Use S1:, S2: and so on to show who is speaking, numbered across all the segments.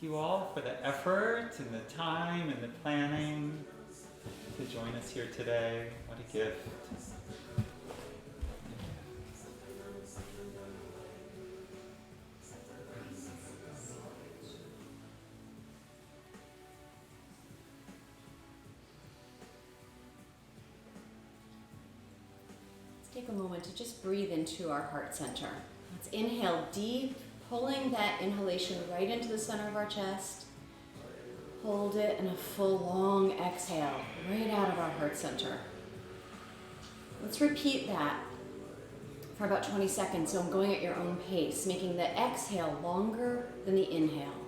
S1: you all for the effort and the time and the planning to join us here today. What a gift.
S2: Let's take a moment to just breathe into our heart center. Let's inhale deep, pulling that inhalation right into the center of our chest. Hold it in a full, long exhale right out of our heart center. Let's repeat that for about 20 seconds. So I'm going at your own pace, making the exhale longer than the inhale.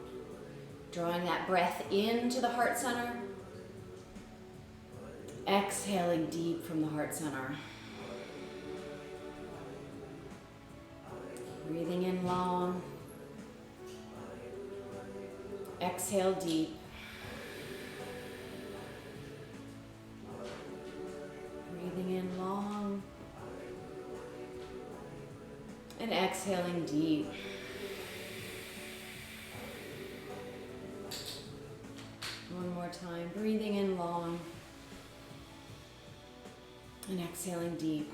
S2: Drawing that breath into the heart center. Exhaling deep from the heart center. Breathing in long. Exhale deep. Breathing in long. And exhaling deep. One more time. Breathing in long. And exhaling deep.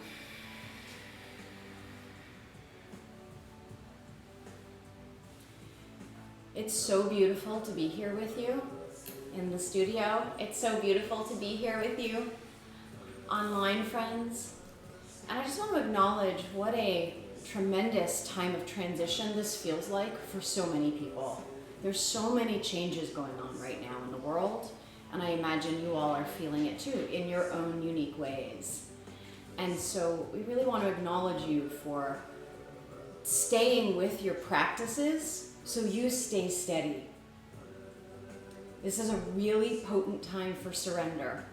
S2: It's so beautiful to be here with you in the studio. It's so beautiful to be here with you, online friends. And I just want to acknowledge what a tremendous time of transition this feels like for so many people. There's so many changes going on right now in the world, and I imagine you all are feeling it too in your own unique ways. And so we really want to acknowledge you for staying with your practices so you stay steady. This is a really potent time for surrender.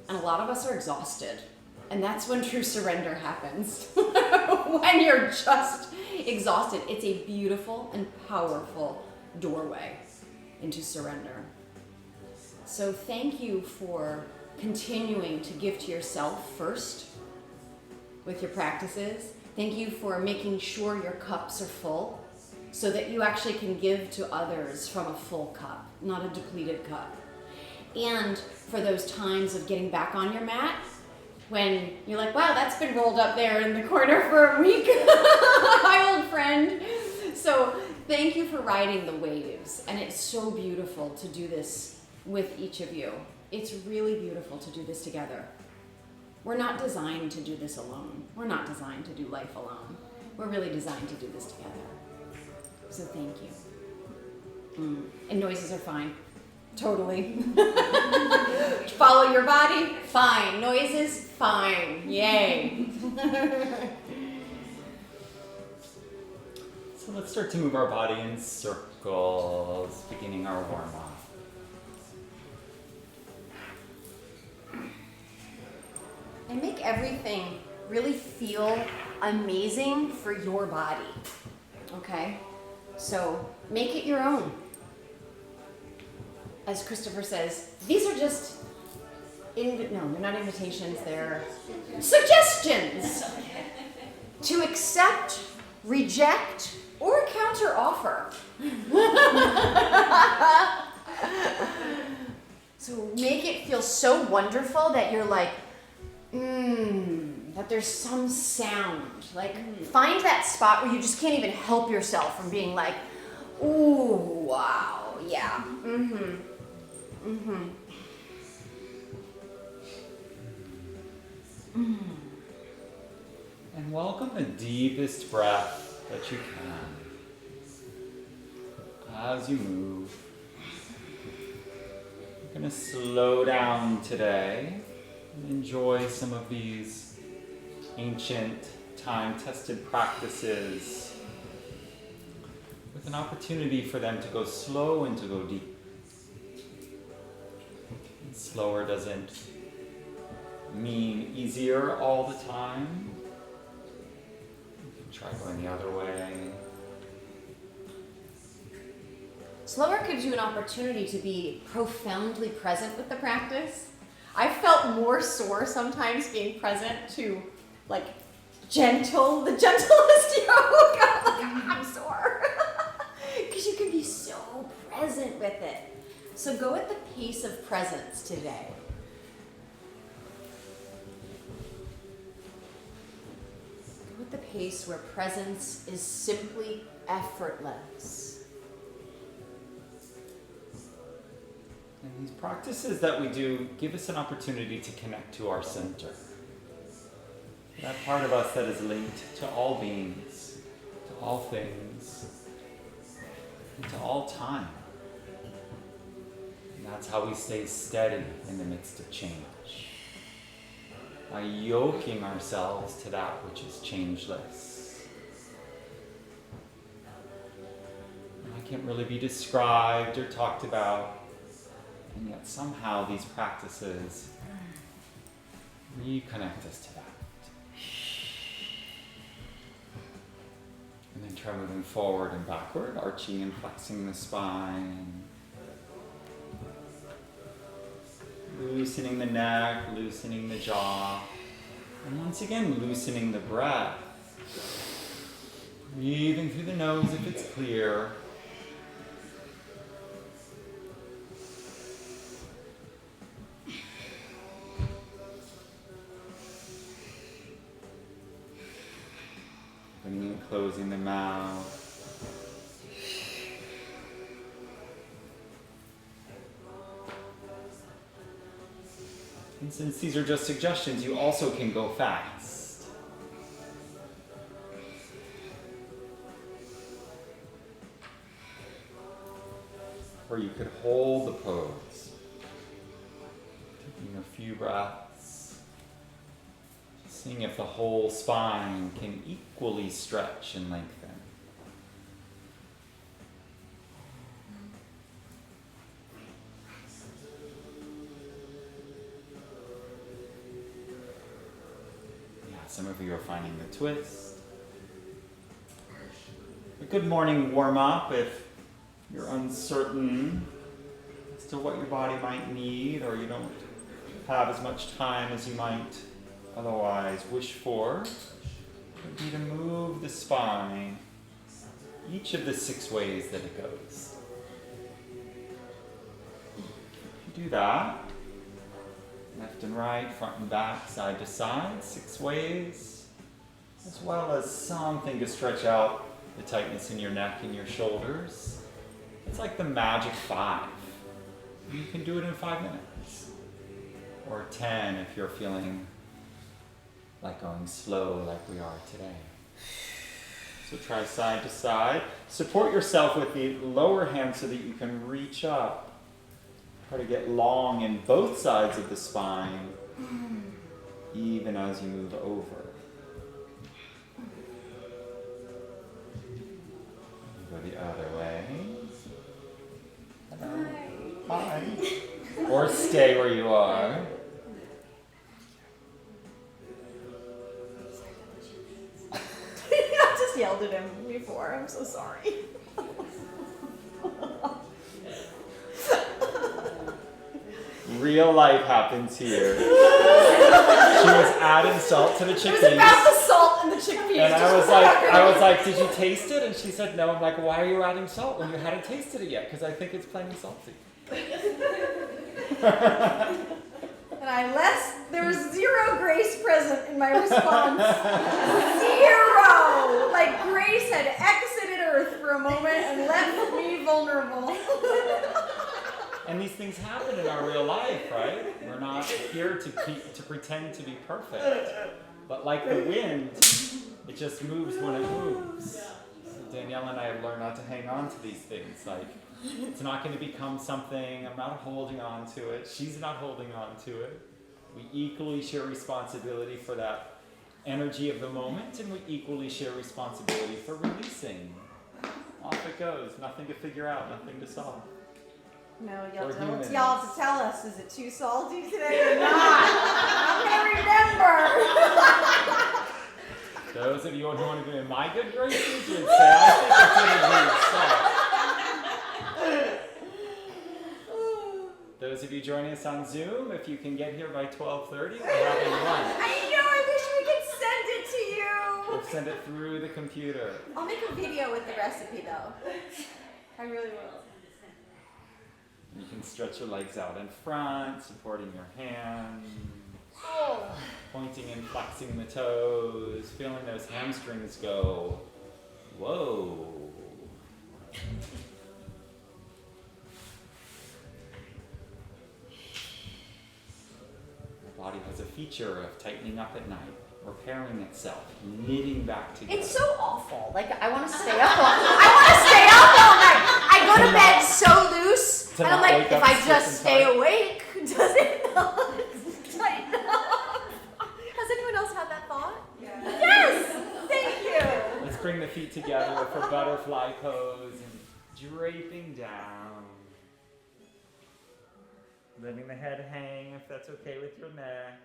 S2: And a lot of us are exhausted. And that's when true surrender happens. When you're just exhausted. It's a beautiful and powerful doorway into surrender. So thank you for continuing to give to yourself first with your practices. Thank you for making sure your cups are full, so that you actually can give to others from a full cup, not a depleted cup. And for those times of getting back on your mat, when you're like, wow, that's been rolled up there in the corner for a week. Hi, old friend. So thank you for riding the waves. And it's so beautiful to do this with each of you. It's really beautiful to do this together. We're not designed to do this alone. We're not designed to do life alone. We're really designed to do this together. So thank you. And noises are fine. Totally. Follow your body? Fine. Noises? Fine. Yay.
S1: So let's start to move our body in circles, beginning our warm-up.
S2: And make everything really feel amazing for your body. Okay? So make it your own. As Christopher says, these are just, no, they're not invitations, they're suggestions to accept, reject, or counter offer. So make it feel so wonderful that you're like, that there's some sound. Like, find that spot where you just can't even help yourself from being like, ooh, wow, yeah,
S1: And welcome the deepest breath that you can. As you move, you're going to slow down today and enjoy some of these ancient, time-tested practices with an opportunity for them to go slow and to go deep. And slower doesn't mean easier all the time. You can try going the other way.
S2: Slower gives you an opportunity to be profoundly present with the practice. I felt more sore sometimes being present to like the gentlest yoga. Like, I'm sore. Because you can be so present with So go at the pace of presence today. Go at the pace where presence is simply effortless.
S1: And these practices that we do give us an opportunity to connect to our center. That part of us that is linked to all beings, to all things, and to all time. And that's how we stay steady in the midst of change. By yoking ourselves to that which is changeless. That can't really be described or talked about, and yet somehow these practices reconnect us to that. And then try moving forward and backward, arching and flexing the spine. Loosening the neck, loosening the jaw. And once again, loosening the breath. Breathing through the nose if it's clear. Opening and closing the mouth. And since these are just suggestions, you also can go fast. Or you could hold the pose. Taking a few breaths. Seeing if the whole spine can equally stretch and lengthen. Some of you are finding the twist. A good morning warm-up if you're uncertain as to what your body might need, or you don't have as much time as you might otherwise wish for, would be to move the spine each of the 6 ways that it goes. If you do that, left and right, front and back, side to side, 6 ways, as well as something to stretch out the tightness in your neck and your shoulders. It's like the magic 5. You can do it in 5 minutes. Or 10 if you're feeling like going slow like we are today. So try side to side. Support yourself with the lower hand so that you can reach up. Try to get long in both sides of the spine, even as you move over. Go the other way. Hello. Hi. Or stay where you are.
S2: I just yelled at him before. I'm so sorry.
S1: Real life happens here. She was adding salt to the chickpeas.
S2: It was about the salt and the chickpeas.
S1: And I was like, did you taste it? And she said no. I'm like, why are you adding salt when you hadn't tasted it yet? Because I think it's plenty salty.
S2: And there was 0 grace present in my response. 0! Like grace had exited Earth for a moment and left me vulnerable.
S1: And these things happen in our real life, right? We're not here to pretend to be perfect. But like the wind, it just moves when it moves. So Danielle and I have learned not to hang on to these things. Like, it's not going to become something, I'm not holding on to it, she's not holding on to it. We equally share responsibility for that energy of the moment, and we equally share responsibility for releasing. Off it goes, nothing to figure out, nothing to solve.
S2: No, y'all have to tell us, is it too salty today or not? I'm going to remember.
S1: Those of you who want to be in my good graces would say, I think it's going to be salt. Those of you joining us on Zoom, if you can get here by 12:30, we're having lunch.
S2: I know, I wish we could send it to you.
S1: We'll send it through the computer.
S2: I'll make a video with the recipe though. I really will.
S1: You can stretch your legs out in front, supporting your hands.
S2: Oh.
S1: Pointing and flexing the toes, feeling those hamstrings go. Whoa. The body has a feature of tightening up at night, repairing itself, knitting back together.
S2: It's so awful. Like, I want to stay up all night. I go to bed so loose, and I'm like, if I just stay awake, does it not tighten up? Has anyone else had that thought? Yeah. Yes! Thank you!
S1: Let's bring the feet together for butterfly pose and draping down. Letting the head hang if that's okay with your neck.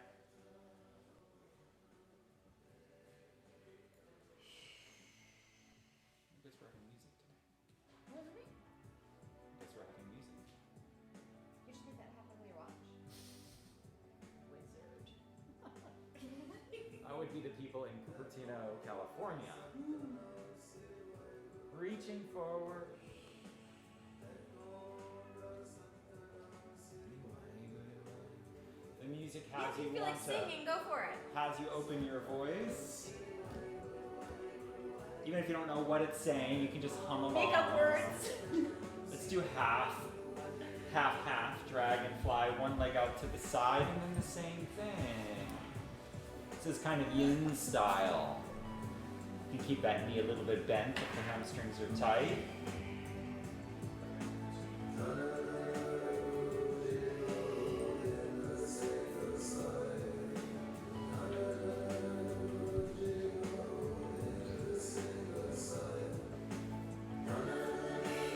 S1: I guess we're having music today.
S2: What is it?
S1: I guess we're having music.
S2: You should make that happen when you watch. Wizard.
S1: I would be the people in Cupertino, California. Reaching forward. The music has
S2: If
S1: you
S2: you feel
S1: want
S2: like
S1: to,
S2: singing, go for it.
S1: has you open your voice. Even if you don't know what it's saying, you can just hum along.
S2: Make up words.
S1: Let's do half, dragonfly, one leg out to the side, and then the same thing. This is kind of yin style. You can keep that knee a little bit bent if the hamstrings are tight.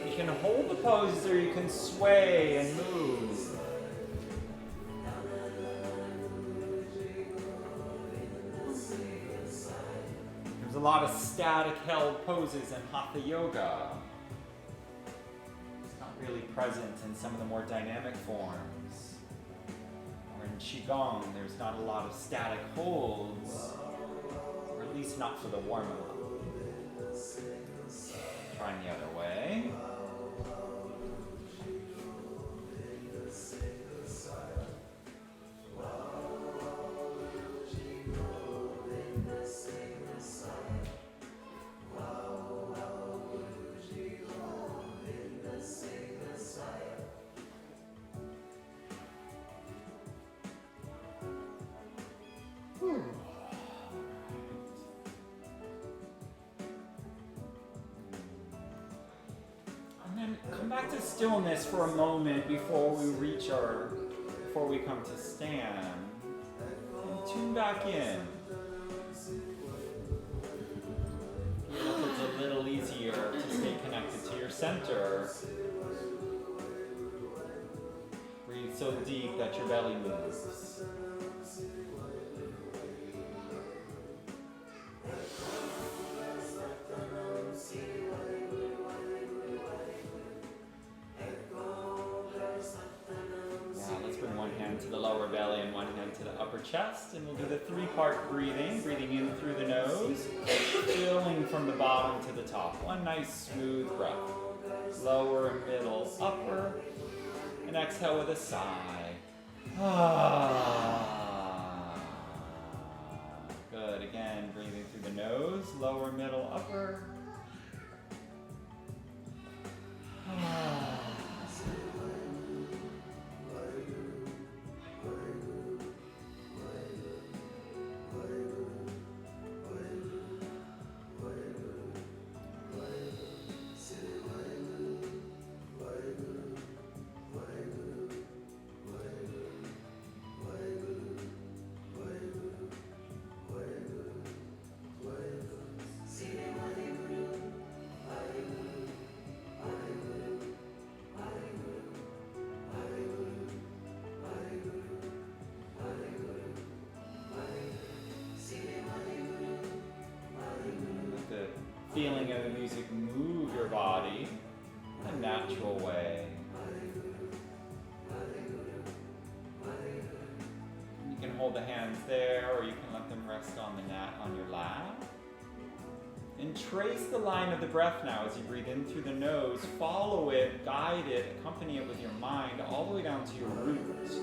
S1: You can hold the poses or you can sway and move. There's a lot of static held poses in Hatha Yoga. It's not really present in some of the more dynamic forms. Or in Qigong, there's not a lot of static holds, or at least not for the warm-up. Trying the other way. And then come back to stillness for a moment before we come to stand. And tune back in. Feel if it's a little easier to stay connected to your center. Breathe so deep that your belly moves. To the lower belly and one hand to the upper chest, and we'll do the three-part breathing in through the nose, filling from the bottom to the top. One nice smooth breath. Lower, middle, upper, and exhale with a sigh. Good. Again, breathing through the nose, lower, middle, upper. Feeling of the music move your body in a natural way. You can hold the hands there, or you can let them rest on the mat on your lap. And trace the line of the breath now as you breathe in through the nose. Follow it, guide it, accompany it with your mind all the way down to your roots.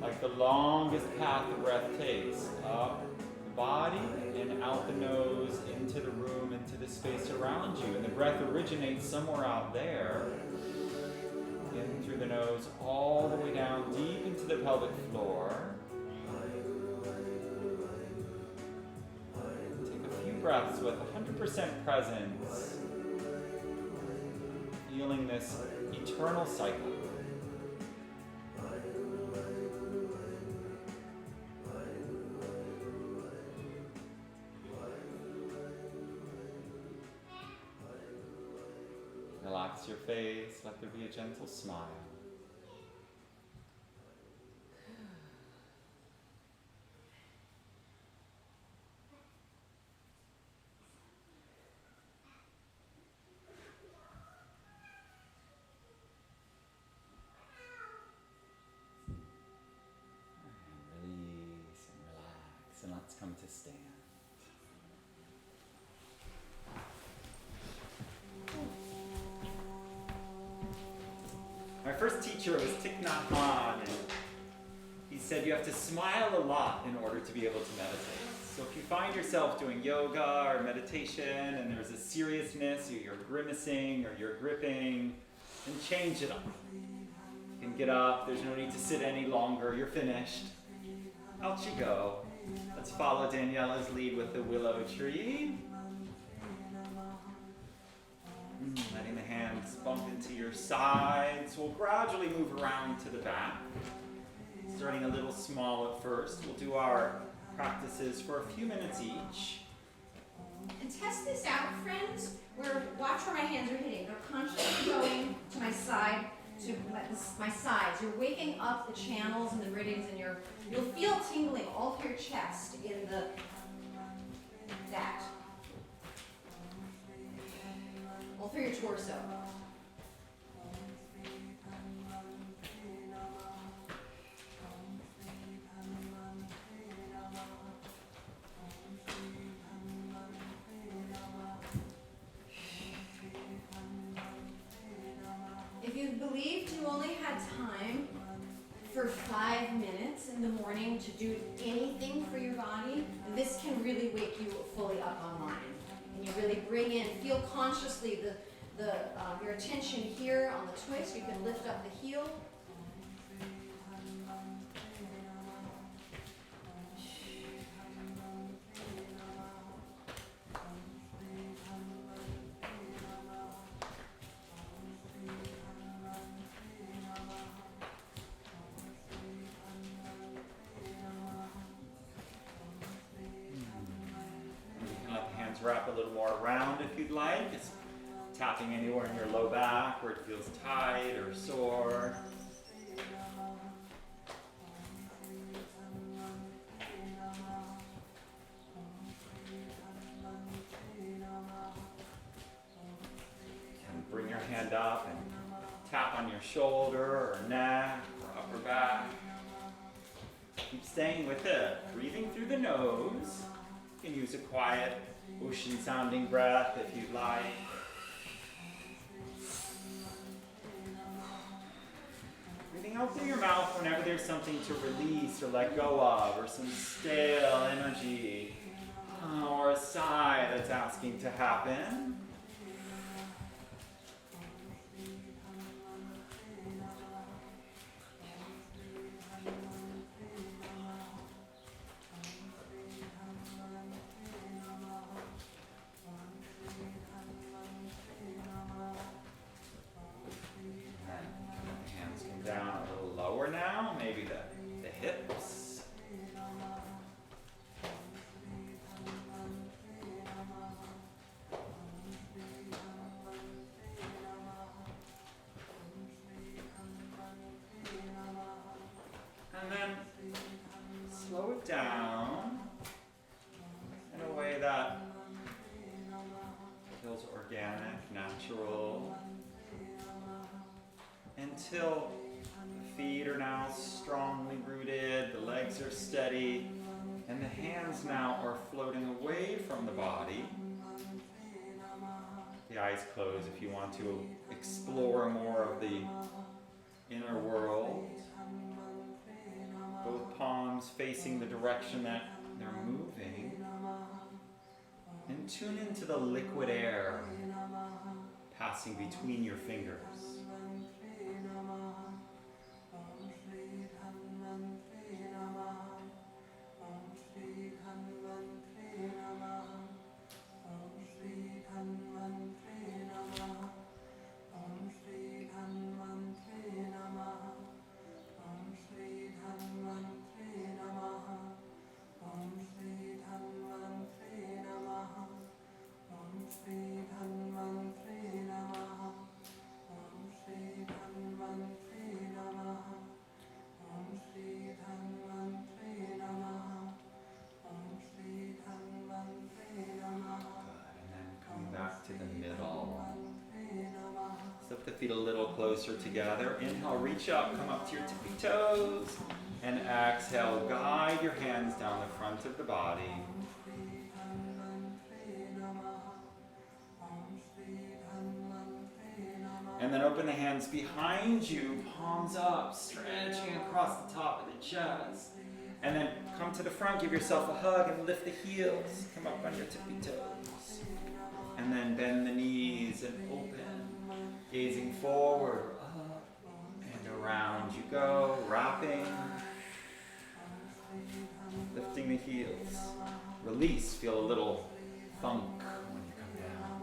S1: Like the longest path the breath takes. Up the body and out the nose, into the room, into the space around you. And the breath originates somewhere out there. In through the nose, all the way down, deep into the pelvic floor. Breaths with 100% presence, feeling this eternal cycle. Relax your face, let there be a gentle smile. And let's come to stand. My first teacher was Thich Nhat Hanh, and he said you have to smile a lot in order to be able to meditate. So if you find yourself doing yoga or meditation and there's a seriousness, or you're grimacing or you're gripping, then change it up. You can get up, there's no need to sit any longer, you're finished. Out you go. Let's follow Daniela's lead with the willow tree. Letting the hands bump into your sides. We'll gradually move around to the back. Starting a little small at first. We'll do our practices for a few minutes each.
S3: And test this out, friends. Watch where my hands are hitting. They're consciously going to my side, to my sides. You're waking up the channels and the meridians, and you'll feel tingling all through your chest in that. All through your torso. If you believed you only had time for 5 minutes in the morning to do anything for your body, this can really wake you fully up online. And you really bring in, feel consciously your attention here on the twist. You can lift up the heel.
S1: Wrap a little more around if you'd like. Just tapping anywhere in your low back where it feels tight or sore. And bring your hand up and tap on your shoulder or neck or upper back. Keep staying with it. Breathing through the nose. You can use a quiet ocean sounding breath if you'd like. Breathing out through your mouth whenever there's something to release or let go of, or some stale energy, or a sigh that's asking to happen. Down a little lower now, maybe the hips. And then slow it down in a way that feels organic, natural, until the feet are now strongly rooted, the legs are steady, and the hands now are floating away from the body. the eyes closed if you want to explore more of the inner world. Both palms facing the direction that they're moving. And tune into the liquid air passing between your fingers. Feet a little closer together. Inhale, reach up, come up to your tippy toes. And exhale, guide your hands down the front of the body. And then open the hands behind you, palms up, stretching across the top of the chest. And then come to the front, give yourself a hug and lift the heels. Come up on your tippy toes. And then bend the knees and open. Gazing forward, up, and around you go, wrapping, lifting the heels. Release, feel a little thunk when you come down.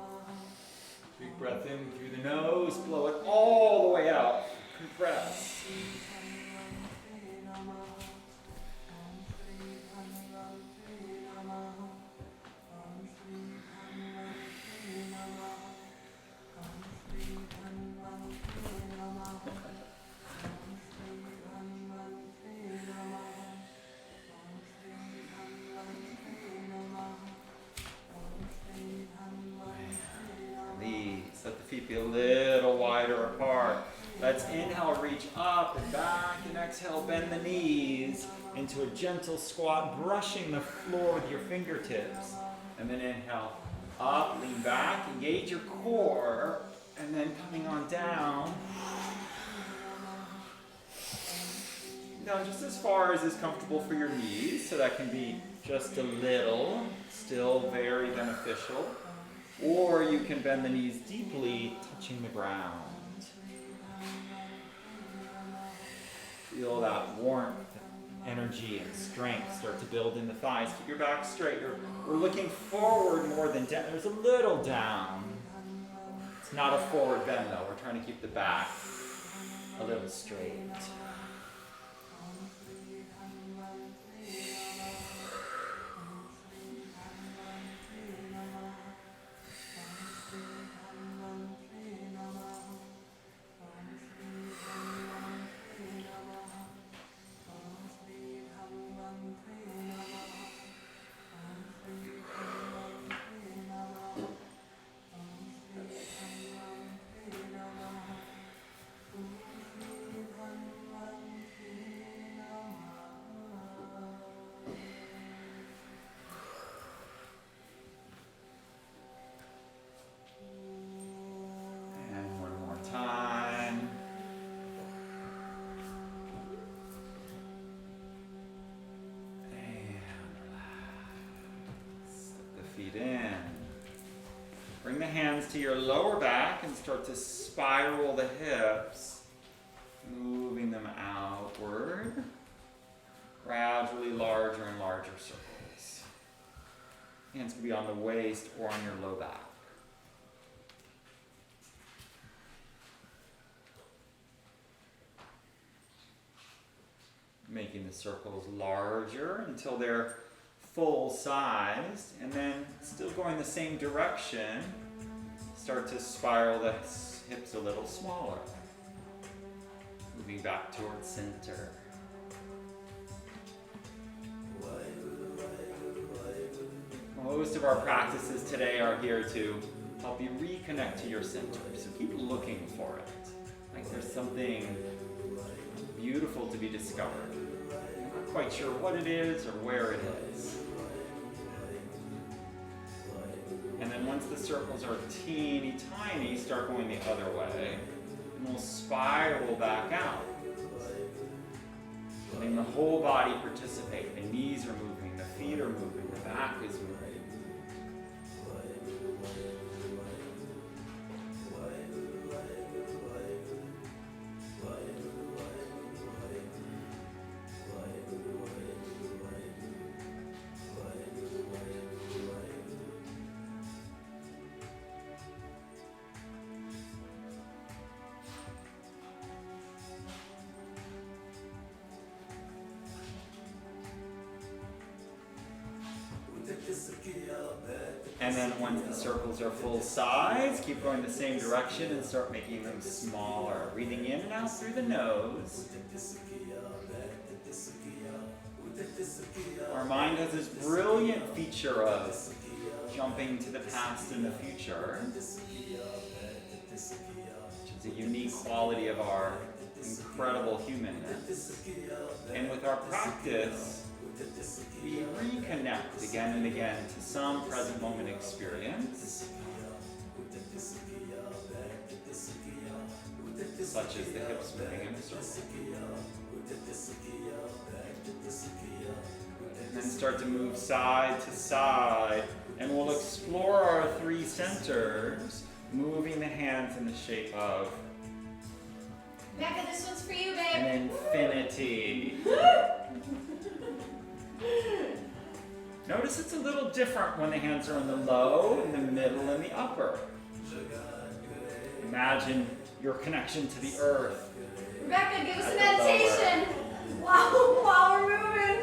S1: Big breath in through the nose, blow it all the way out, compress. Let the feet be a little wider apart. Let's inhale, reach up and back, and exhale, bend the knees into a gentle squat, brushing the floor with your fingertips. And then inhale, up, lean back, engage your core, and then coming on down. Down just as far as is comfortable for your knees, so that can be just a little, still very beneficial. Or you can bend the knees deeply, touching the ground. Feel that warmth, energy, and strength start to build in the thighs. Keep your back straight. We're looking forward more than down. There's a little down. It's not a forward bend though. We're trying to keep the back a little straight. Feet in. Bring the hands to your lower back and start to spiral the hips, moving them outward, gradually larger and larger circles. Hands can be on the waist or on your low back. Making the circles larger until they're full-sized, and then still going the same direction, start to spiral the hips a little smaller. Moving back towards center. Most of our practices today are here to help you reconnect to your center, so keep looking for it. Like there's something beautiful to be discovered. I'm not quite sure what it is or where it is. And then once the circles are teeny tiny, start going the other way. And we'll spiral back out. Letting the whole body participate. The knees are moving, the feet are moving, the back is moving. And then once the circles are full size, keep going the same direction and start making them smaller. Breathing in and out through the nose. Our mind has this brilliant feature of jumping to the past and the future, which is a unique quality of our incredible humanness. And with our practice, we reconnect again and again to some present moment experience, such as the hips moving in a circle. And then start to move side to side, and we'll explore our three centers, moving the hands in the shape of
S3: Becca, this one's for you, babe.
S1: an infinity. Notice it's a little different when the hands are in the low, in the middle, and the upper. Imagine your connection to the earth.
S3: Rebecca, give us a meditation. While we're moving.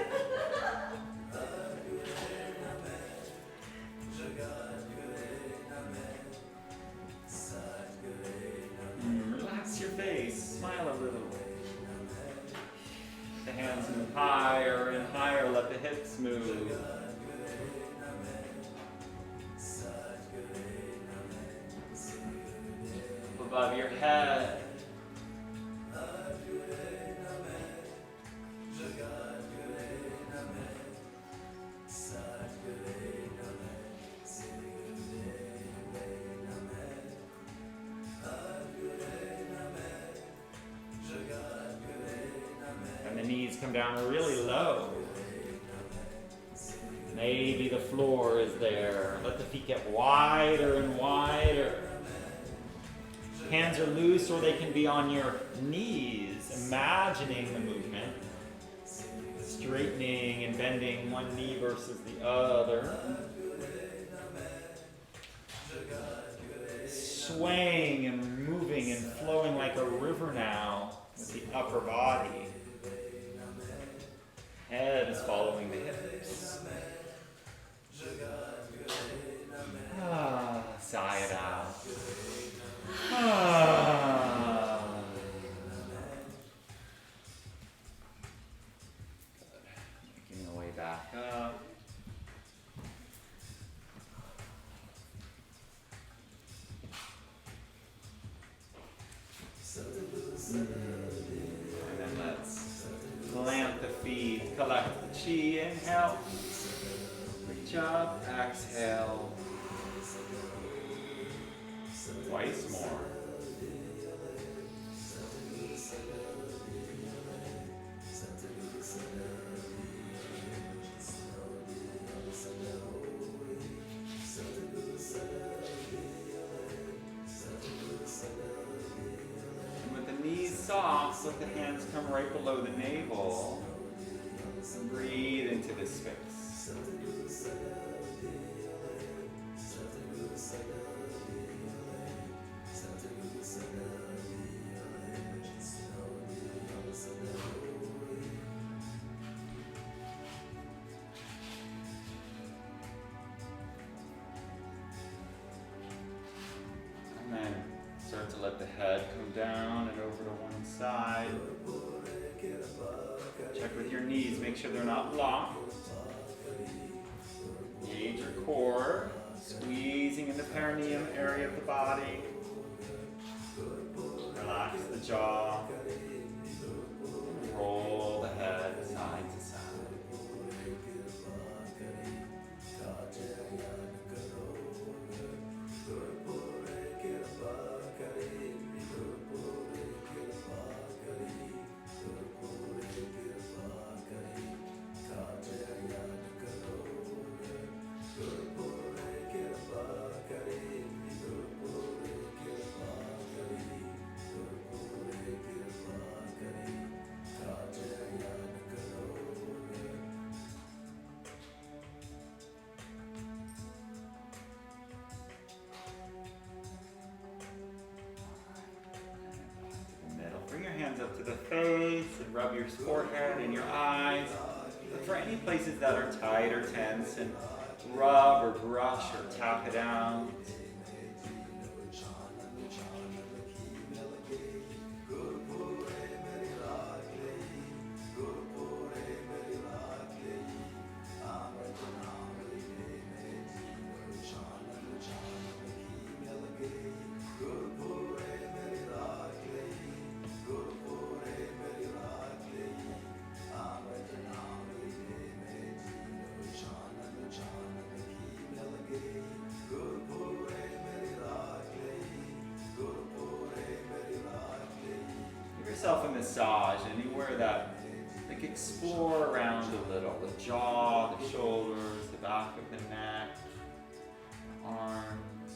S1: Relax your face, smile a little. The hands move higher and higher, let the hips move. Above your head. And the knees come down really low. Maybe the floor is there. Let the feet get wider and wider. Hands are loose or they can be on your knees, imagining the movement. Straightening and bending one knee versus the other. Swaying and moving and flowing like a river now with the upper body. Head is following the hips. Sigh it out. Good. Making the way back up. And then let's plant the feet, collect the chi, inhale. Reach up, exhale. Twice more. And with the knees soft, let the hands come right below the navel. And breathe into this space. And then start to let the head come down and over to one side. Check with your knees, make sure they're not locked. Engage your core, squeezing in the perineum area of the body. Relax the jaw. Roll the head side to side. up to the face and rub your forehead and your eyes. Look for any places that are tight or tense and rub or brush or tap it out. Yourself a massage anywhere that, like, explore around a little, the jaw, the shoulders, the back of the neck, arms.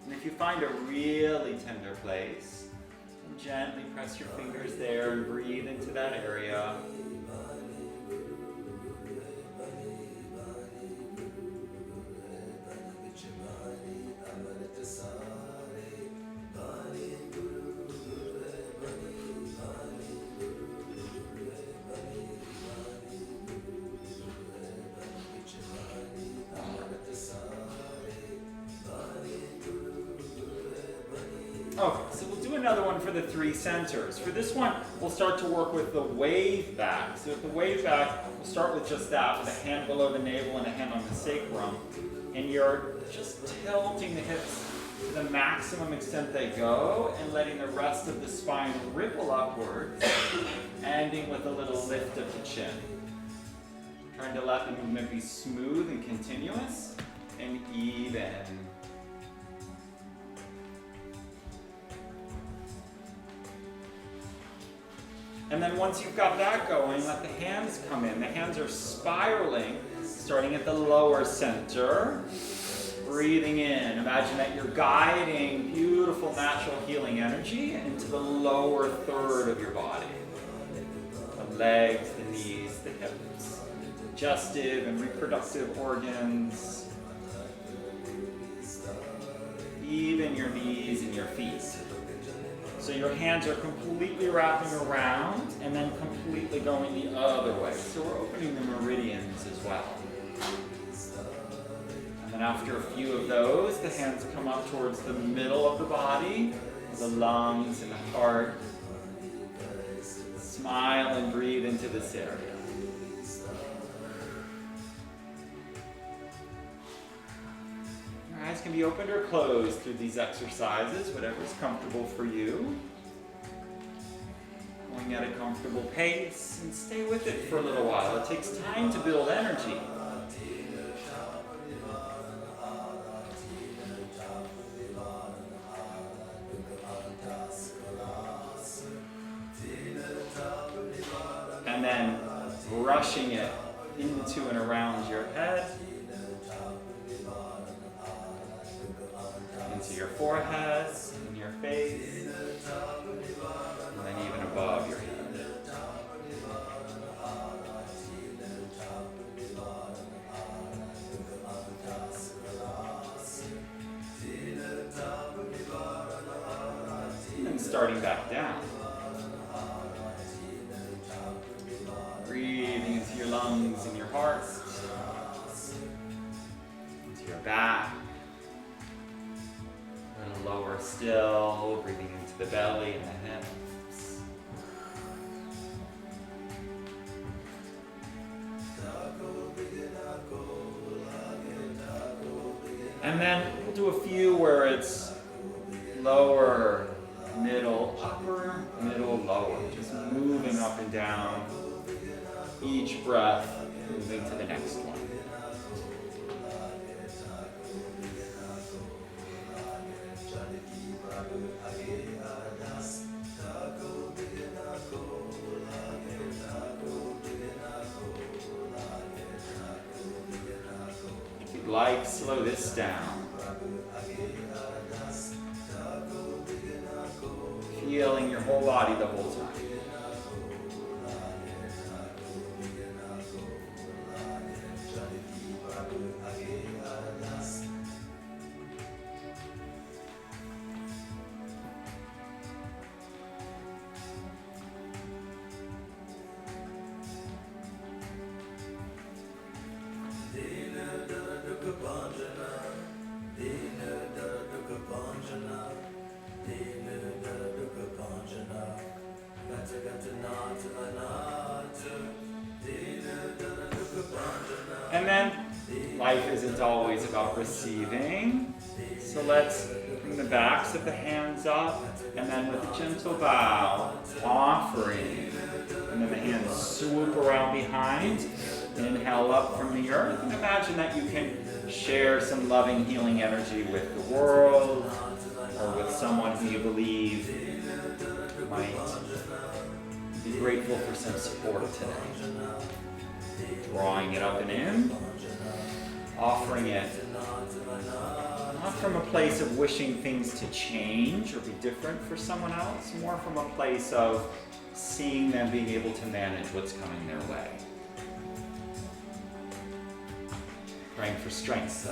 S1: And if you find a really tender place, gently press your fingers there and breathe into that area. Okay, so we'll do another one for the three centers. For this one, we'll start to work with the wave back. So with the wave back, we'll start with just that, with a hand below the navel and a hand on the sacrum. And you're just tilting the hips to the maximum extent they go and letting the rest of the spine ripple upwards, ending with a little lift of the chin. Trying to let the movement be smooth and continuous and even. And then once you've got that going, let the hands come in. The hands are spiraling, starting at the lower center. Breathing in. Imagine that you're guiding beautiful natural healing energy into the lower third of your body. The legs, the knees, the hips. Digestive and reproductive organs. Even your knees and your feet. So your hands are completely wrapping around and then completely going the other way. So we're opening the meridians as well. And then after a few of those, the hands come up towards the middle of the body, the lungs and the heart. Smile and breathe into this area. Your eyes can be opened or closed through these exercises, whatever is comfortable for you. Going at a comfortable pace and stay with it for a little while. It takes time to build energy. And then brushing it into and around your head. Into your forehead, in your face, and then even above your head. And then starting back down. Breathing into your lungs and your heart, into your back. Lower still, breathing into the belly and the hips. And then we'll do a few where it's lower, middle, upper, middle, lower. Just moving up and down. Each breath moving to the next one. If you'd like, slow this down. Feeling your whole body the whole time. life isn't always about receiving. So let's bring the backs of the hands up, and then with a gentle bow, offering. And then the hands swoop around behind. Inhale up from the earth, and imagine that you can share some loving, healing energy with the world, or with someone who you believe might be grateful for some support today. Drawing it up and in, offering it, not from a place of wishing things to change or be different for someone else, more from a place of seeing them being able to manage what's coming their way. Praying for strength.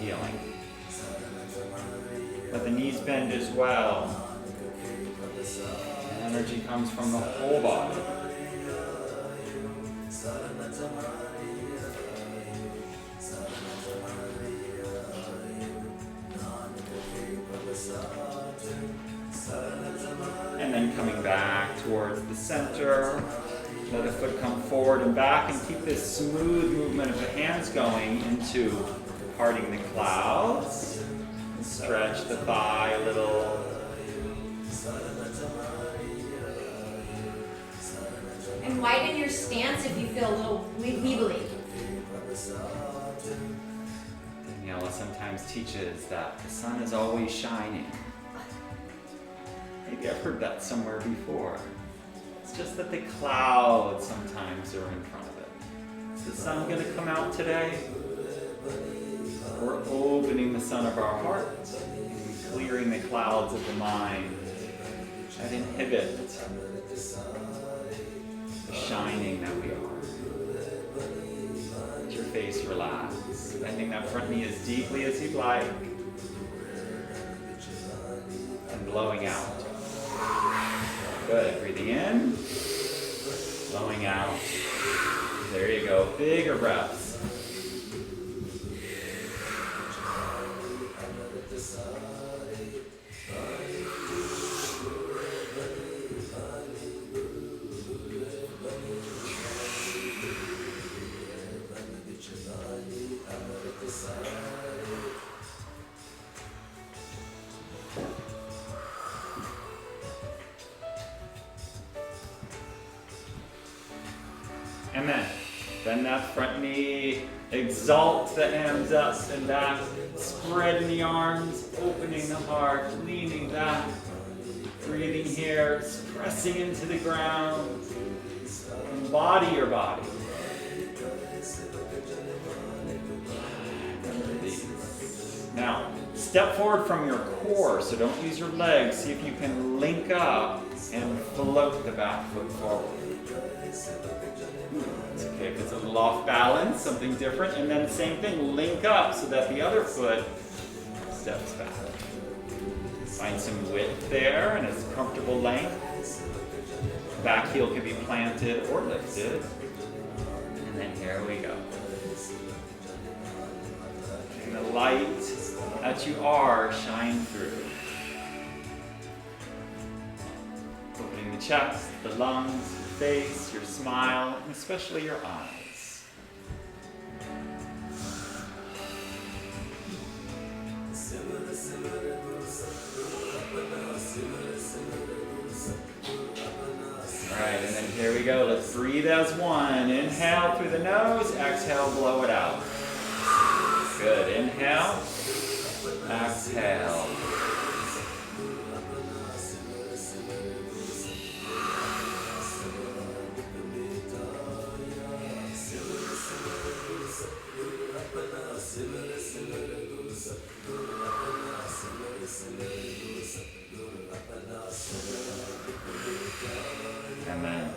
S1: Healing. Let the knees bend as well. Energy comes from the whole body. And then coming back towards the center. Let a foot come forward and back, and keep this smooth movement of the hands going into parting the clouds. And stretch the thigh a little.
S3: And widen your stance if you feel a little weebly.
S1: Daniela sometimes teaches that the sun is always shining. Maybe I've heard that somewhere before. It's just that the clouds sometimes are in front of it. Is the sun going to come out today? We're opening the sun of our hearts and clearing the clouds of the mind that inhibit the shining that we are. Let your face relax. Bending that front knee as deeply as you'd like. And blowing out. Good. Breathing in. Blowing out. There you go. Bigger breaths. And then bend that front knee, exalt the hands up and back, spreading the arms, opening the heart, leaning back, breathing here, pressing into the ground. Embody your body. Now, step forward from your core, so don't use your legs. See if you can link up and float the back foot forward. It's okay if it's a little off balance, something different. And then same thing, link up so that the other foot steps back. Find some width there and a comfortable length. Back heel can be planted or lifted. And then here we go. And the light that you are shine through. Opening the chest, the lungs, your face, your smile, and especially your eyes. Alright, and then here we go. Let's breathe as one. Inhale through the nose, exhale, blow it out. Good. Inhale, exhale. And then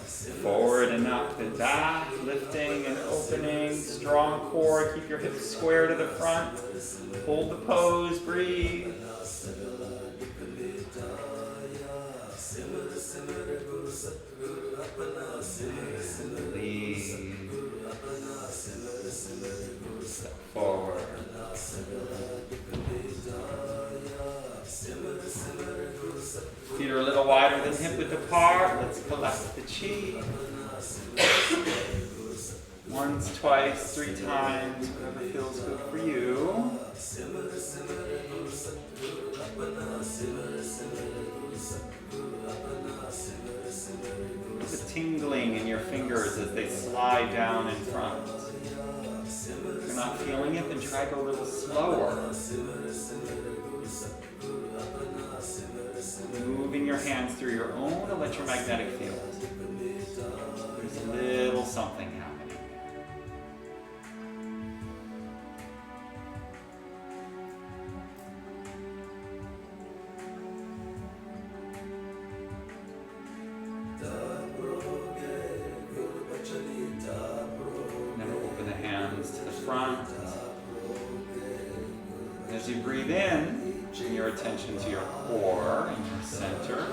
S1: forward and up and back, lifting and opening, strong core, keep your hips square to the front, hold the pose, breathe. Release. Step forward. Feet are a little wider than hip width apart. Let's collect the chi. Once, twice, 3 times, whatever feels good for you. The tingling in your fingers as they slide down in front. If you're not feeling it, then try to go a little slower. Moving your hands through your own electromagnetic field. There's a little something happening. Now open the hands to the front. As you breathe in, bring your attention to your core and your center.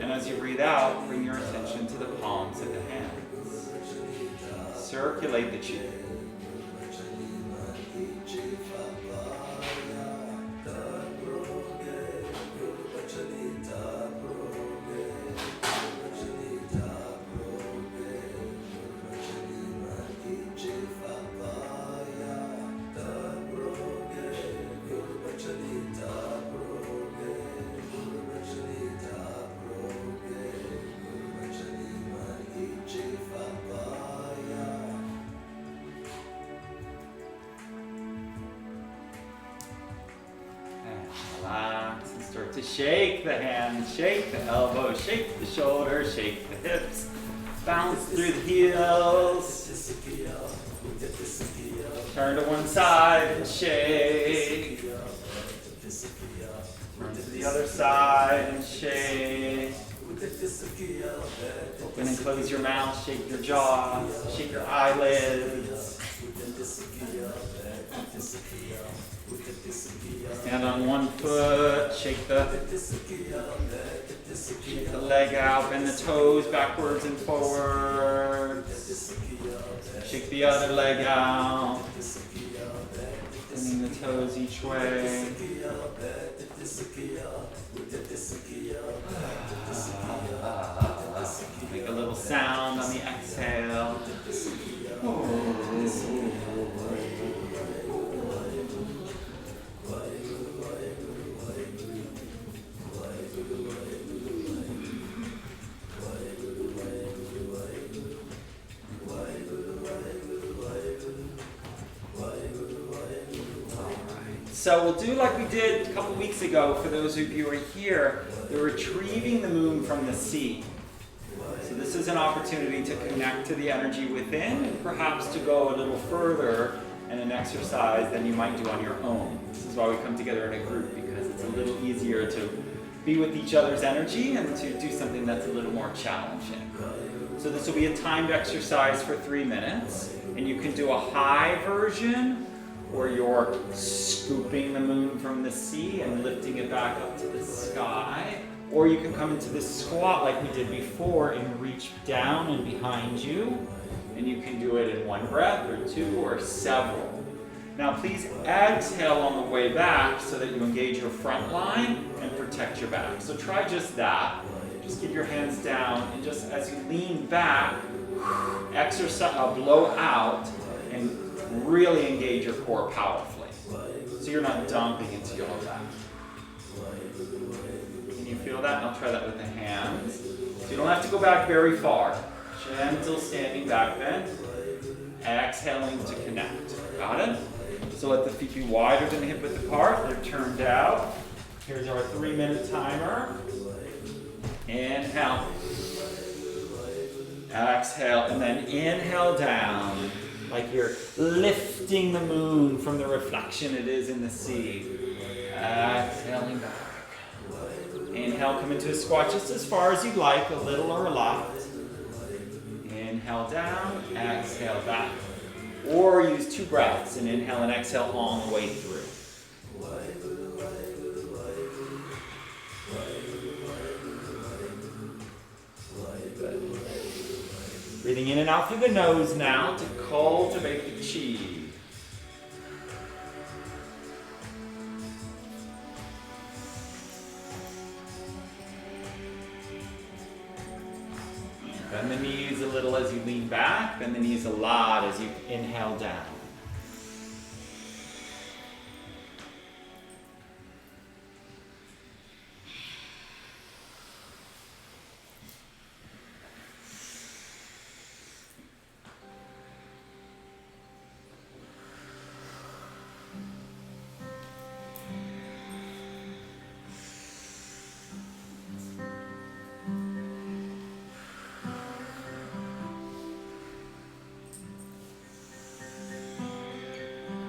S1: And as you breathe out, bring your attention to the palms of the hands. Circulate the chi. Relax and start to shake the hands, shake the elbows, shake the shoulders, shake the hips. Bounce through the heels. Turn to one side and shake. Turn to the other side and shake. Open and close your mouth, shake your jaws, shake your eyelids. Stand on one foot, shake the leg out, bend the toes backwards and forward. Shake the other leg out, bending the toes each way. Make a little sound on the exhale. So we'll do like we did a couple weeks ago for those of you who are here. We're retrieving the moon from the sea. So this is an opportunity to connect to the energy within and perhaps to go a little further in an exercise than you might do on your own. This is why we come together in a group, because it's a little easier to be with each other's energy and to do something that's a little more challenging. So this will be a timed exercise for 3 minutes, and you can do a high version where you're scooping the moon from the sea and lifting it back up to the sky. Or you can come into this squat like we did before and reach down and behind you. And you can do it in one breath or 2 or several. Now please exhale on the way back so that you engage your front line and protect your back. So try just that. Just keep your hands down, and just as you lean back, exercise, blow out and really engage your core powerfully. So you're not dumping into your low back. Can you feel that? And I'll try that with the hands. So you don't have to go back very far. Gentle standing back bend. Exhaling to connect. Got it? So let the feet be wider than hip width apart. They're turned out. Here's our 3-minute timer. Inhale. Exhale. And then inhale down. Like you're lifting the moon from the reflection it is in the sea. Exhaling back. Inhale, come into a squat just as far as you'd like, a little or a lot. Inhale down, exhale back. Or use 2 breaths and inhale and exhale all the way through. Good. Breathing in and out through the nose now to cultivate the chi. Bend the knees a little as you lean back. back, bend the knees a lot as you inhale down.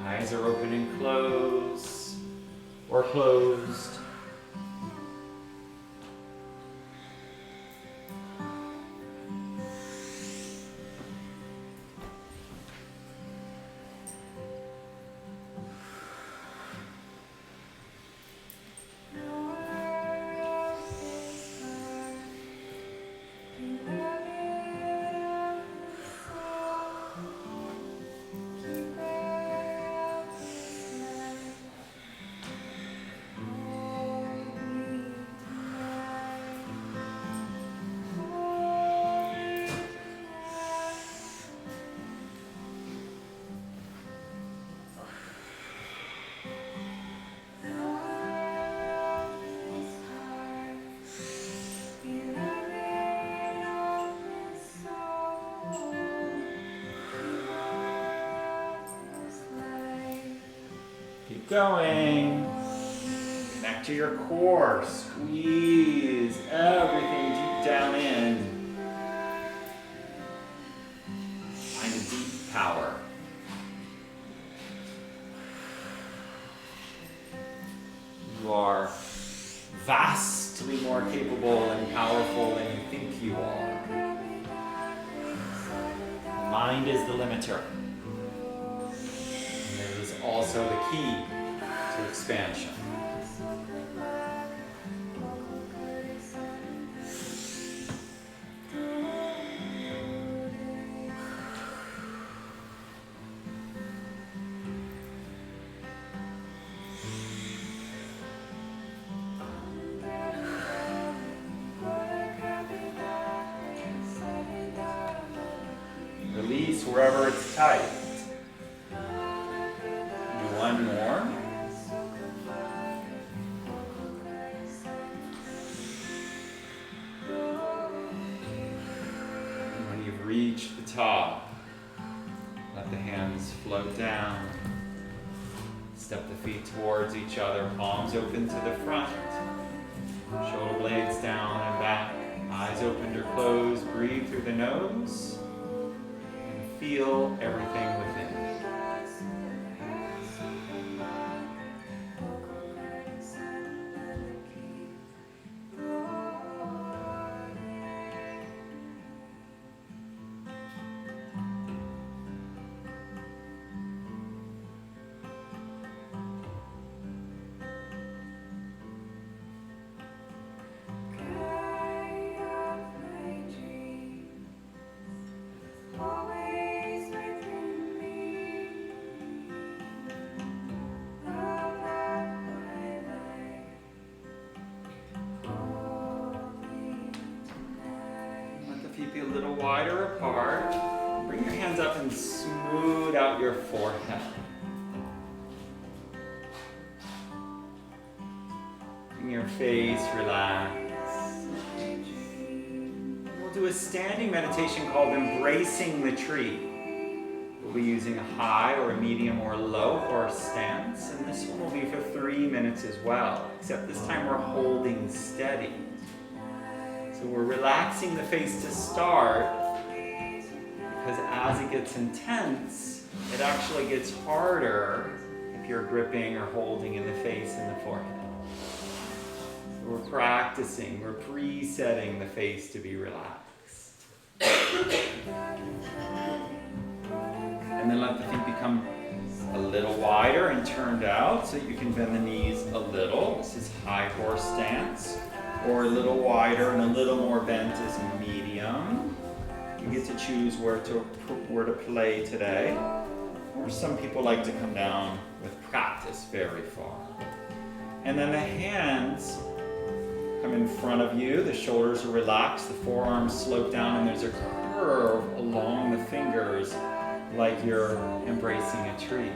S1: Eyes are open and closed, or closed. Keep going. Connect to your core. Squeeze everything deep down in. Find a deep power. You are vastly more capable and powerful than you think you are. Mind is the limiter. And it is also the key to expansion. Release wherever it's tight. Do one more. And when you've reached the top, let the hands float down. Step the feet towards each other, palms open to the front. Shoulder blades down and back. Eyes opened or closed. Breathe through the nose. Feel everything within. Feet be a little wider apart. Bring your hands up and smooth out your forehead. Bring your face relax. We'll do a standing meditation called Embracing the Tree. We'll be using a high or a medium or a low horse stance, and this one will be for 3 minutes as well, except this time we're holding steady. So we're relaxing the face to start, because as it gets intense, it actually gets harder if you're gripping or holding in the face and the forehead. So we're practicing, we're presetting the face to be relaxed. And then let the feet become a little wider and turned out so you can bend the knees a little. This is high horse stance. Or a little wider and a little more bent is medium. You get to choose where to play today. Or some people like to come down with practice very far. And then the hands come in front of you. The shoulders are relaxed. The forearms slope down and there's a curve along the fingers like you're embracing a tree.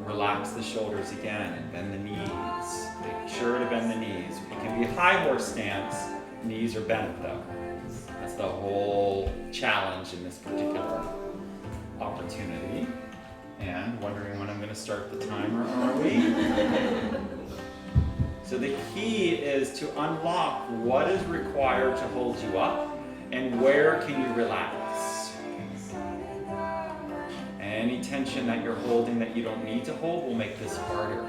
S1: Relax the shoulders again and bend the knees. Make sure to bend the knees. It can be high horse stance. Knees are bent though. That's the whole challenge in this particular opportunity. And wondering when I'm going to start the timer, are we? So the key is to unlock what is required to hold you up and where can you relax. Any tension that you're holding that you don't need to hold will make this harder.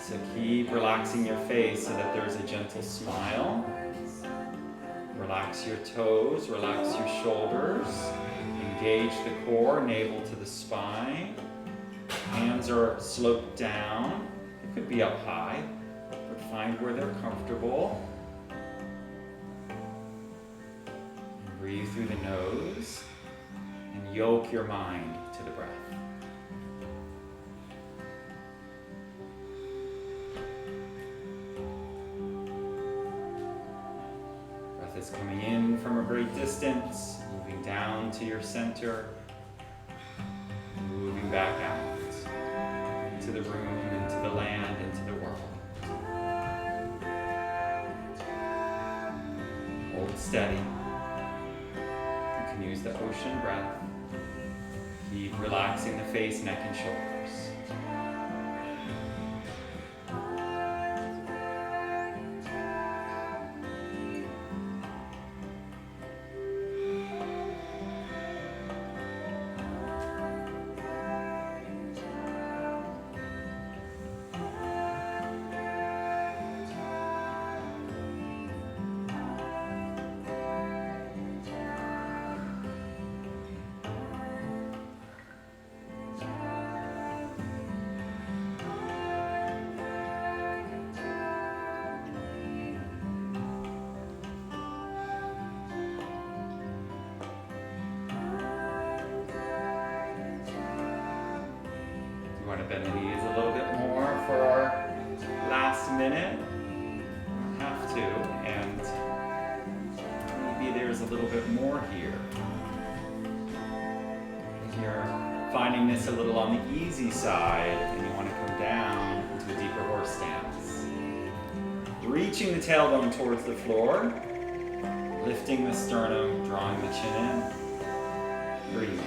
S1: So keep relaxing your face so that there's a gentle smile. Relax your toes, relax your shoulders. Engage the core, navel to the spine. Hands are sloped down. It could be up high, but find where they're comfortable. And breathe through the nose and yoke your mind to the breath. Breath is coming in from a great distance, moving down to your center, moving back out into the room, into the land, into the world. Hold steady. You can use the ocean breath. Keep relaxing the face, neck, and shoulders. Want to bend the knees a little bit more for our last minute? You don't have to, and maybe there's a little bit more here. If you're finding this a little on the easy side and you want to come down into a deeper horse stance. Reaching the tailbone towards the floor, lifting the sternum, drawing the chin in. Breathe.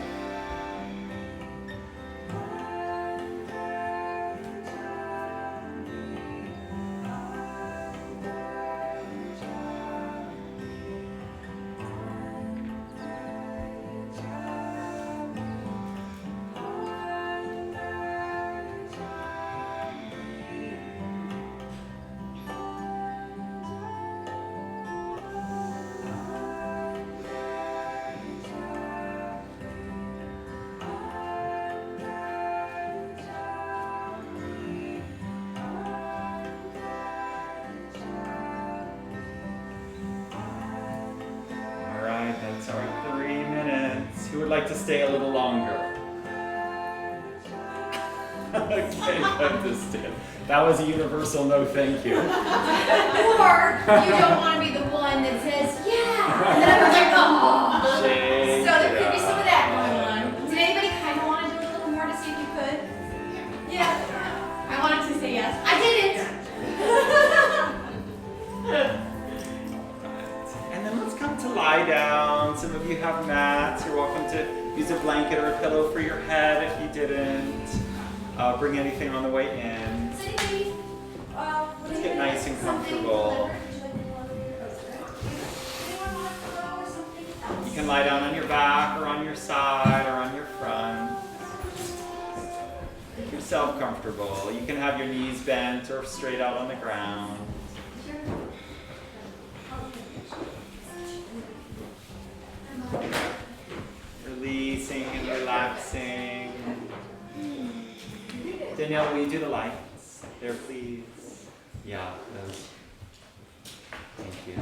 S1: That's our 3 minutes. Who would like to stay a little longer? Okay, understand. That was a universal no thank you.
S3: Or you don't want to be the one that says, yeah. And then everyone's like, oh.
S1: Shake
S3: So there could be
S1: it
S3: some of that going on. Did anybody kind of want to do a little more to see if you could? Yeah. I wanted to say yes. I didn't.
S1: And then let's come to lie down. Some of you have mats. You're welcome to use a blanket or a pillow for your head if you didn't. Bring anything on the way in. Let's get nice and comfortable. You can lie down on your back or on your side or on your front. Make yourself comfortable. You can have your knees bent or straight out on the ground. Releasing and relaxing. Danielle, will you do the lights there, please? Yeah, those. Thank you.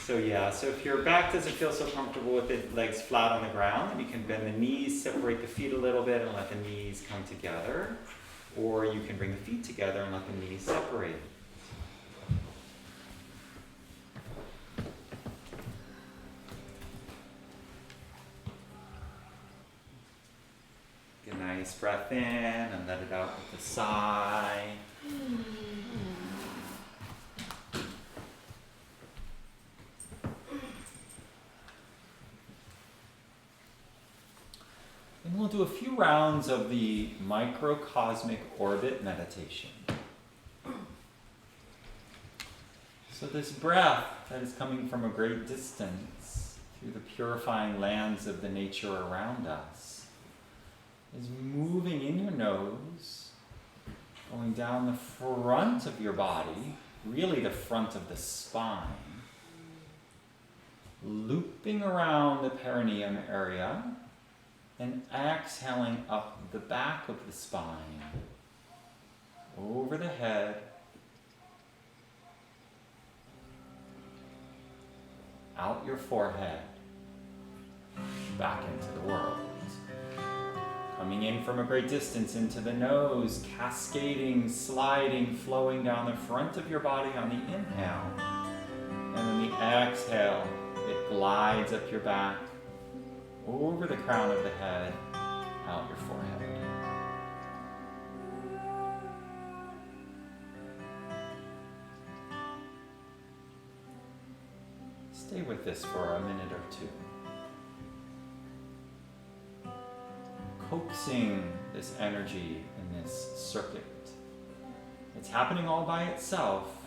S1: So if your back doesn't feel so comfortable with the legs flat on the ground, then you can bend the knees, separate the feet a little bit and let the knees come together. Or you can bring the feet together and let the knees separate. nice breath in and let it out with a sigh. And we'll do a few rounds of the microcosmic orbit meditation. So this breath that is coming from a great distance through the purifying lands of the nature around us is moving in your nose, going down the front of your body, really the front of the spine, looping around the perineum area, and exhaling up the back of the spine, over the head, out your forehead, back into the world. Coming in from a great distance into the nose, cascading, sliding, flowing down the front of your body on the inhale. And then the exhale, it glides up your back, over the crown of the head, out your forehead. Stay with this for a minute or two. Coaxing this energy in this circuit. It's happening all by itself.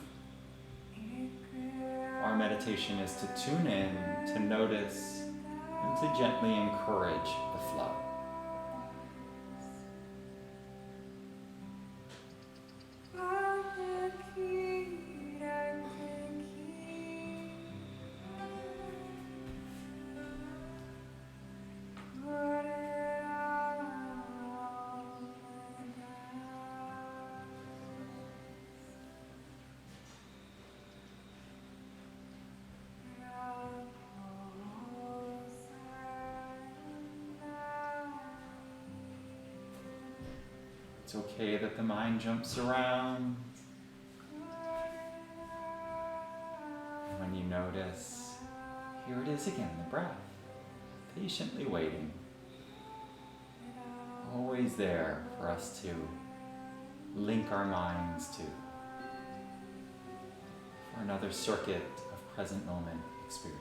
S1: Our meditation is to tune in, to notice, and to gently encourage the flow. It's okay that the mind jumps around. And when you notice, here it is again, the breath, patiently waiting. Always there for us to link our minds to, for another circuit of present moment experience.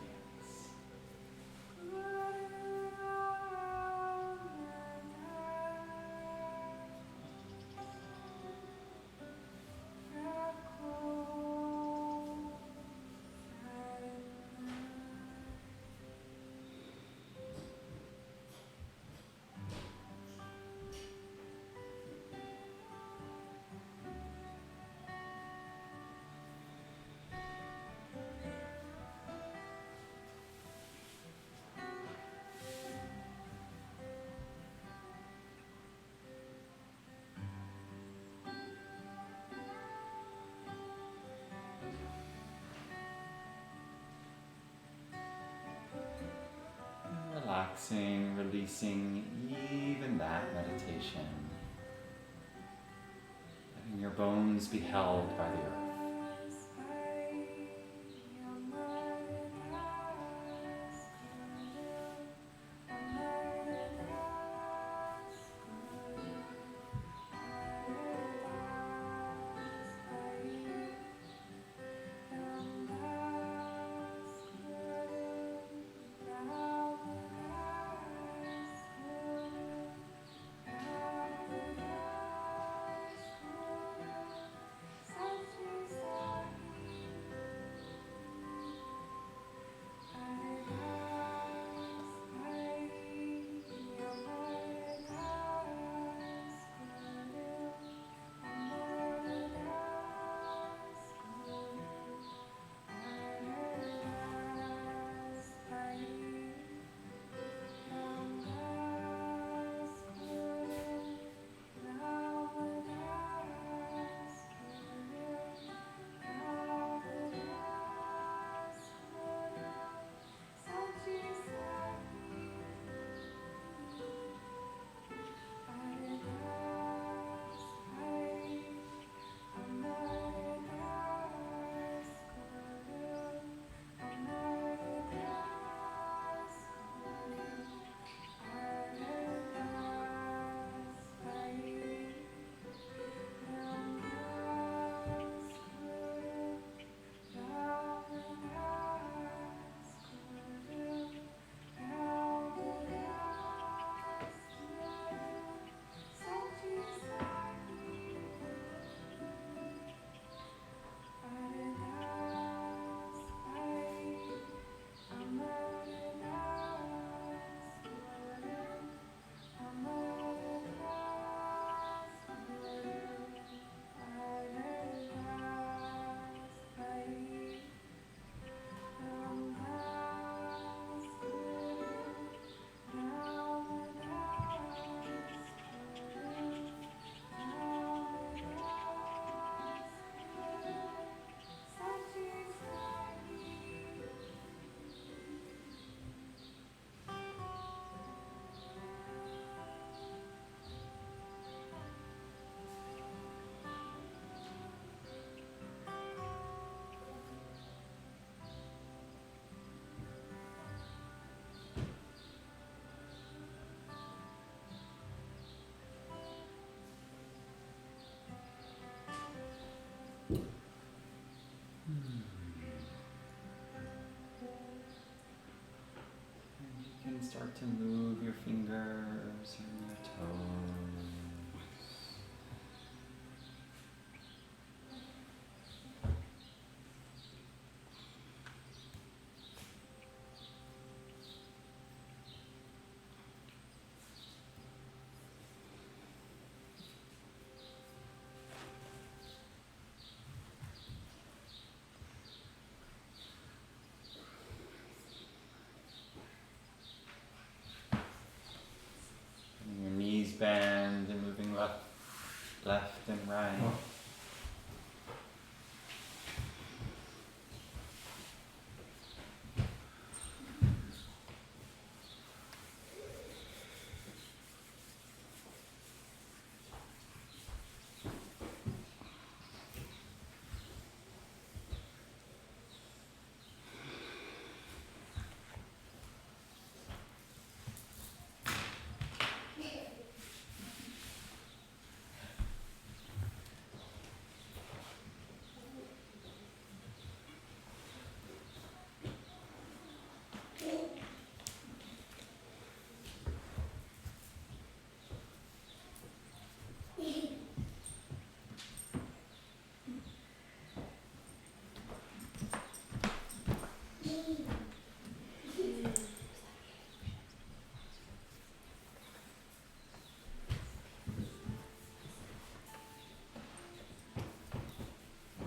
S1: Relaxing, releasing even that meditation. Letting your bones be held by the earth. can start to move your fingers and your toes. Your knees bend and moving left and right.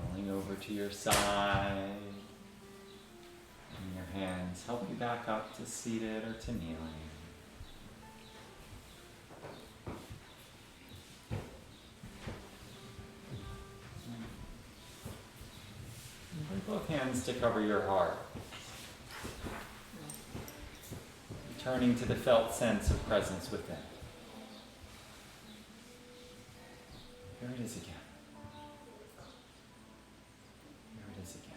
S1: Rolling over to your side. And your hands help you back up to seated or to kneeling. And bring both hands to cover your heart. Returning to the felt sense of presence within. Here it is again. Here it is again.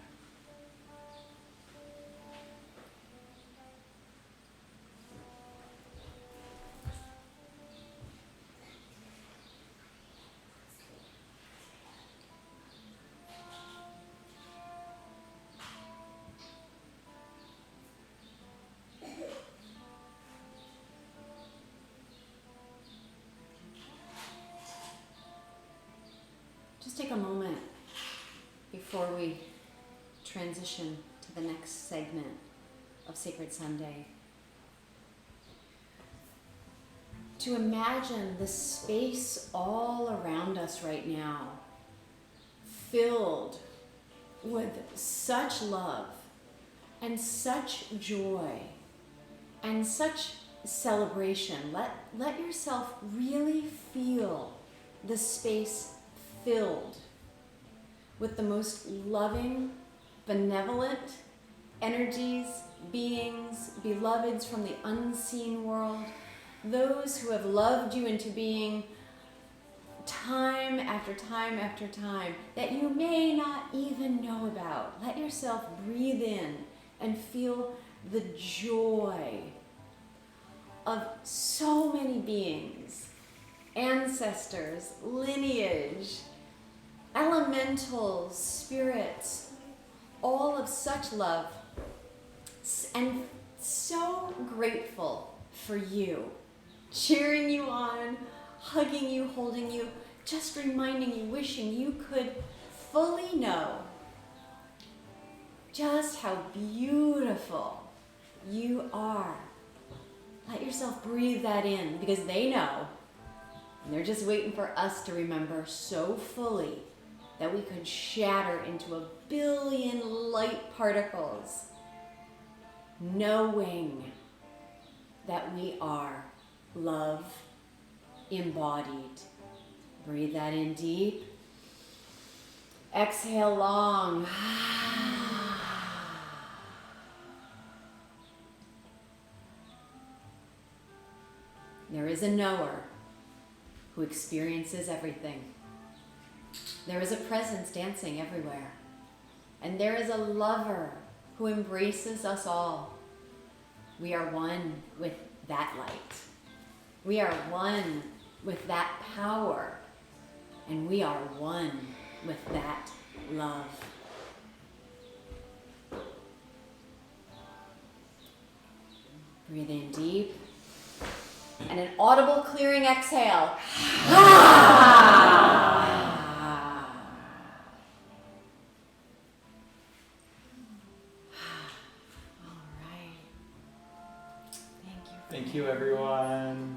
S2: Just take a moment before we transition to the next segment of Sacred Sunday to imagine the space all around us right now filled with such love and such joy and such celebration. Let yourself really feel the space filled with the most loving, benevolent energies, beings, beloveds from the unseen world, those who have loved you into being time after time after time that you may not even know about. Let yourself breathe in and feel the joy of so many beings, ancestors, lineage, elementals, spirits, all of such love, and so grateful for you, cheering you on, hugging you, holding you, just reminding you, wishing you could fully know just how beautiful you are. Let yourself breathe that in, because they know, and they're just waiting for us to remember so fully that we could shatter into a billion light particles, knowing that we are love embodied. Breathe that in deep. Exhale long. There is a knower who experiences everything. There is a presence dancing everywhere. And there is a lover who embraces us all. We are one with that light. We are one with that power. And we are one with that love. Breathe in deep. And an audible clearing exhale.
S1: Thank you, everyone.